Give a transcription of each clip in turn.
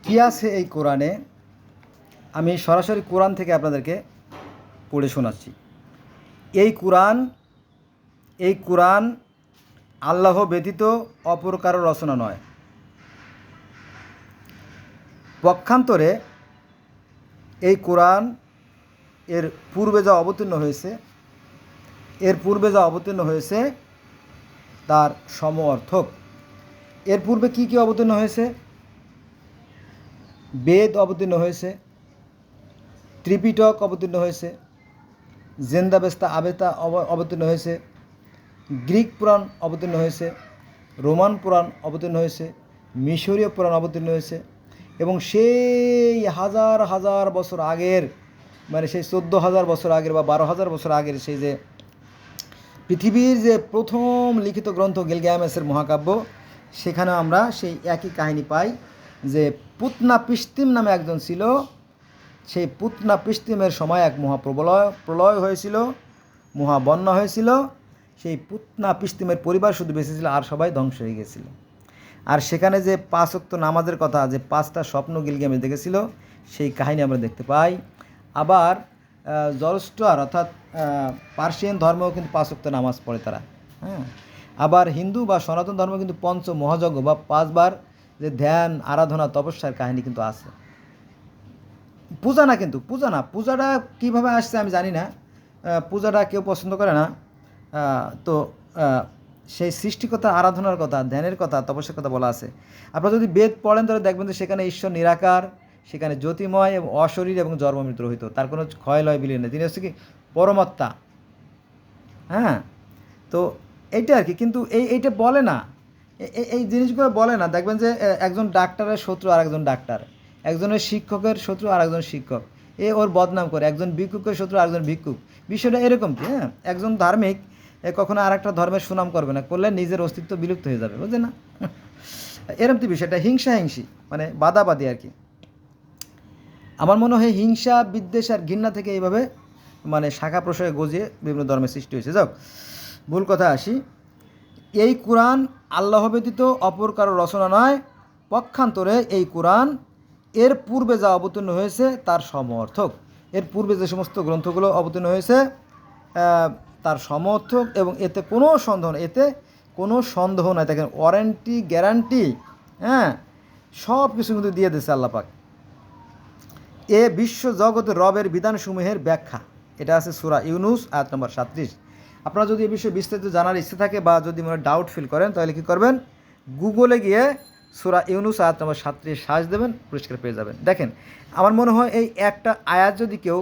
কী আছে এই কোরআনে? আমি সরাসরি কোরআন থেকে আপনাদেরকে পড়ে শোনাচ্ছি। এই কোরআন আল্লাহ ব্যতীত অপর কারো রচনা নয়। পক্ষান্তরে এই কোরআন এর পূর্বে যা অবতীর্ণ হয়েছে তার সম অর্থক। এর পূর্বে কি কি অবতীর্ণ হয়েছে? বেদ অবতীর্ণ হয়েছে, ত্রিপিটক অবতীর্ণ হয়েছে, জেন্দাবেস্তা আবেতা অবতীর্ণ হয়েছে, গ্রিক পুরাণ অবতীর্ণ হয়েছে, রোমান পুরাণ অবতীর্ণ হয়েছে, মিশরীয় পুরাণ অবতীর্ণ হয়েছে এবং সেই হাজার হাজার বছর আগের, মানে সেই 14,000 বছর আগের বা 12,000 বছর আগের সেই যে পৃথিবীর যে প্রথম লিখিত গ্রন্থ গিলগামেশের মহাকাব্য, সেখানে আমরা সেই একই কাহিনী পাই যে পুতনা পিস্তিম নামে একজন ছিল। সেই পুতনা পিস্তিমের সময় এক প্রলয় হয়েছিল, মহাবন্যা হয়েছিল। সেই পুতনা পিস্তিমের পরিবার শুধু বেঁচে ছিল, আর সবাই ধ্বংস হয়ে গেছিল। আর সেখানে যে 5 ওয়াক্ত নামাজের কথা, যে 5টা স্বপ্ন গিলগামেশ দেখেছিল, সেই কাহিনী আমরা দেখতে পাই। আবার জরস্ট্রার অর্থাৎ পার্সিয়ান ধর্মেও কিন্তু 5 ওয়াক্ত নামাজ পড়ে তারা। হ্যাঁ, আবার হিন্দু বা সনাতন ধর্ম কিন্তু পঞ্চ মহাযজ্ঞ বা 5 বার যে ধ্যান আরাধনা তপস্যার কাহিনী কিন্তু আছে। পূজা না, পূজাটা কীভাবে আসছে আমি জানি না। পূজাটা কেউ পছন্দ করে না। তো সেই সৃষ্টিকতা, আরাধনার কথা, ধ্যানের কথা, তপস্যার কথা বলা আছে। আপনারা যদি বেদ পড়েন তাহলে দেখবেন যে সেখানে ঈশ্বর নিরাকার, সেখানে জ্যোতিময় এবং অশরীর এবং জন্মমৃত্যু রহিত, তার কোনো ক্ষয় লয় বিলীন নেই। তিনি হচ্ছে কি পরমাত্মা। হ্যাঁ, তো এইটা আর কি। কিন্তু এইটা বলে না, এই জিনিসগুলো বলে না। দেখবেন যে একজন ডাক্তারের শত্রু আর একজন ডাক্তার, একজনের শিক্ষকের শত্রু আর একজন শিক্ষক, ওর বদনাম করে। একজন ভিক্ষুকের শত্রু আর একজন ভিক্ষুক। বিষয়টা এরকম কি? হ্যাঁ, একজন ধার্মিক কখনো আর একটা ধর্মের সুনাম করবে না, করলে নিজের অস্তিত্ব বিলুপ্ত হয়ে যাবে, বুঝলেন না? এরকম তো বিষয়টা হিংসি, মানে বাদাবাদি আর কি। আমার মনে হয় হিংসা, বিদ্বেষ আর ঘৃণা থেকে এইভাবে মানে শাখা প্রশাখা গজিয়ে বিভিন্ন ধর্মের সৃষ্টি হয়েছে। যাক, ভুল কথা আসি। এই কোরআন আল্লাহ ব্যতীত অপর কারো রচনা নয়। পক্ষান্তরে এই কোরআন এর পূর্বে যা অবতীর্ণ হয়েছে তার সমঅর্থক। এর পূর্বে যে সমস্ত গ্রন্থগুলো অবতীর্ণ হয়েছে তার সমঅর্থক, এবং এতে কোনো সন্দেহ নাই। দেখেন, ওয়ারেন্টি, গ্যারান্টি, হ্যাঁ, সব কিছু কিন্তু দিয়ে দিয়েছে আল্লাহ পাক। এ বিশ্ব জগতের রবের বিধানসমূহের ব্যাখ্যা। এটা আছে সূরা ইউনুস আয়াত নম্বর 37। আপনারা যদি এই বিষয়ে বিস্তারিত জানার ইচ্ছে থাকে বা যদি মনে ডাউট ফিল করেন, তাহলে কী করবেন? গুগলে গিয়ে সূরা ইউনুস আয়াত নম্বর 37 সার্চ দেবেন, পরিষ্কার পেয়ে যাবেন। দেখেন, আমার মনে হয় এই একটা আয়াত যদি কেউ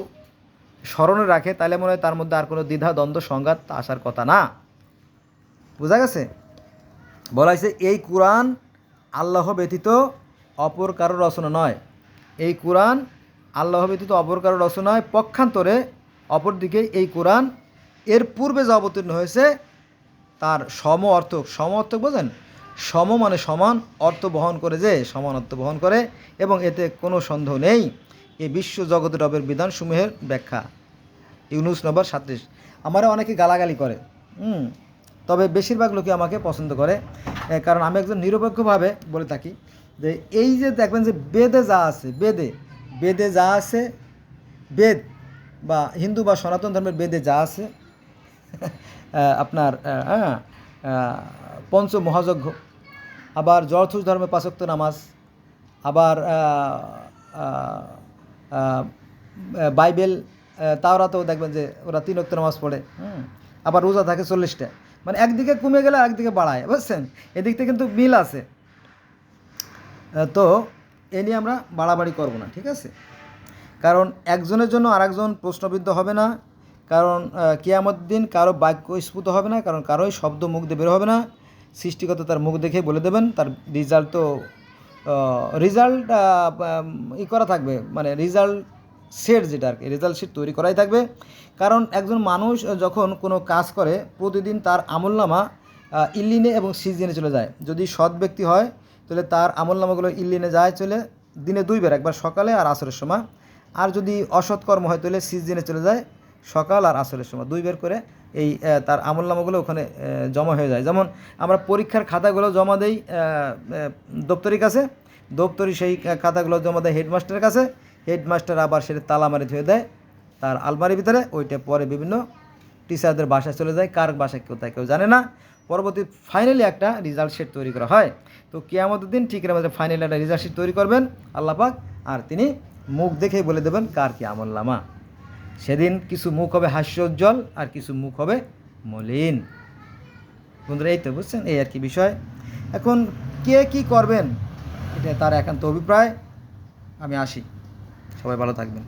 স্মরণে রাখে, তাহলে মনে হয় তার মধ্যে আর কোনো দ্বিধা, দ্বন্দ্ব, সংঘাত আসার কথা না। বোঝা গেছে? বলা হয়েছে এই কোরআন আল্লাহ ব্যতীত অপর কারো রচনা নয়। এই কোরআন আল্লাহ ব্যতীত অপর কারো রচনা নয়। পক্ষান্তরে অপরদিকে এই কোরআন এর পূর্বে যা অবতীর্ণ হয়েছে তার সম অর্থক বোঝেন? সম মানে সমান অর্থ বহন করে, যে সমান অর্থ বহন করে, এবং এতে কোনো সন্দেহ নেই এই বিশ্ব জগতের রবের বিধানসমূহের ব্যাখ্যা। ইউনুস নম্বর 37। আমারও অনেকে গালাগালি করে, তবে বেশিরভাগ লোকে আমাকে পছন্দ করে, কারণ আমি একজন নিরপেক্ষভাবে বলে থাকি যে এই যে দেখবেন যে বেদে যা আছে, বেদ বা হিন্দু বা সনাতন ধর্মের বেদে যা আছে, আপনার পঞ্চ মহাযজ্ঞ, আবার জরথুস ধর্মে 5 ওয়াক্ত নামাজ, আবার বাইবেল, তাওরাতেও দেখবেন যে ওরা 3 ওয়াক্ত নামাজ পড়ে। আবার রোজা থাকে 40টা। মানে একদিকে কমে গেলে আরেকদিকে বাড়ায়, বুঝছেন? এদিক থেকে কিন্তু মিল আছে। তো এ নিয়ে আমরা বাড়াবাড়ি করব না, ঠিক আছে? কারণ একজনের জন্য আরেকজন প্রশ্নবিদ্ধ হবে না। কারণ কিয়ামত দিন কারো বাক্য স্ফুট হবে না, কারণ কারোই শব্দ মুখ দিয়ে বের হবে না। সৃষ্টিকর্তা তার মুখ দেখেই বলে দেবেন। তার রেজাল্ট করা থাকবে, মানে রেজাল্ট সেট, যেটা আর কি রেজাল্ট শিট তৈরি করাই থাকবে। কারণ একজন মানুষ যখন কোনো কাজ করে, প্রতিদিন তার আমলনামা ইল্লিনে এবং সিজিনে চলে যায়। যদি সৎ ব্যক্তি হয় তাহলে তার আমলনামাগুলো ইল্লিনে যায় চলে দিনে 2 বার, একবার সকালে আর আসরের সময়। আর যদি অসৎকর্ম হয় তাহলে সিজিনে চলে যায় সকাল আর আসরের সময়, 2 বার করে এই তার আমলনামাগুলো ওখানে জমা হয়ে যায়। যেমন আমরা পরীক্ষার খাতাগুলো জমা দেই দপ্তরির কাছে, দপ্তরি সেই খাতাগুলো জমা দেয় হেডমাস্টারের কাছে, হেডমাস্টার আবার সেটা তালা মারি ধুয়ে দেয় তার আলমারির ভিতরে, ওইটা পরে বিভিন্ন টিচারদের বাসায় চলে যায়, কার বাসায় কোথায় কেউ জানে না। পরবর্তী ফাইনালি একটা রেজাল্ট শিট তৈরি করা হয়। তো কিয়ামতের দিন ঠিক আমাদের ফাইনালি একটা রেজাল্ট শিট তৈরি করবেন আল্লাহ পাক, আর তিনি মুখ দেখেই বলে দেবেন কার কি আমলনামা। সেদিন কিছু মুখ হবে হাস্যোজ্জ্বল আর কিছু মুখ হবে মলিন। বন্ধুরা এই তো বুঝছেন, এই আর কি বিষয়। এখন কে কি করবেন এটা তার একান্ত অভিপ্রায়। আমি আসি, সবাই ভালো থাকবেন।